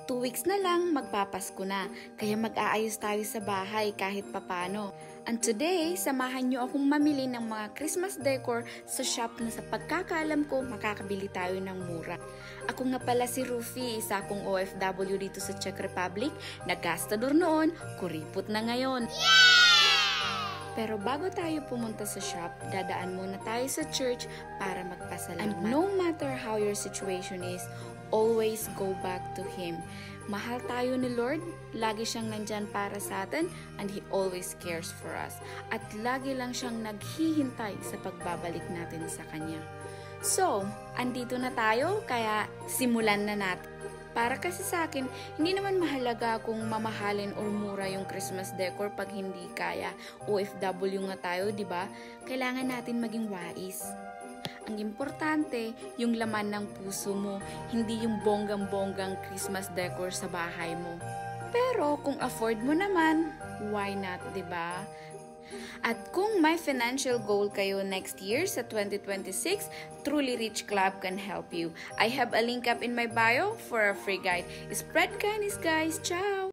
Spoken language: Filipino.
2 weeks na lang magpapasko na, kaya mag-aayos tayo sa bahay kahit papano. And today, samahan nyo akong mamili ng mga Christmas decor sa shop na sa pagkakaalam ko makakabili tayo ng mura. Ako nga pala si Rufi, isa akong OFW dito sa Czech Republic, nag-gastador noon, kuripot na ngayon. Pero bago tayo pumunta sa shop, dadaan muna tayo sa church para magpasalamat. And no matter how your situation is, always go back to Him. Mahal tayo ni Lord, lagi siyang nandyan para sa atin, and He always cares for us. At lagi lang siyang naghihintay sa pagbabalik natin sa Kanya. So, andito na tayo, kaya simulan na natin. Para kasi sa akin, hindi naman mahalaga kung mamahalin or mura yung Christmas decor pag hindi kaya. OFW nga tayo, di ba? Kailangan natin maging wais. Ang importante, yung laman ng puso mo, hindi yung bonggang-bonggang Christmas decor sa bahay mo. Pero kung afford mo naman, why not, di ba? At kung may financial goal kayo next year sa 2026, Truly Rich Club can help you. I have a link up in my bio for a free guide. Spread kindness, guys. Ciao!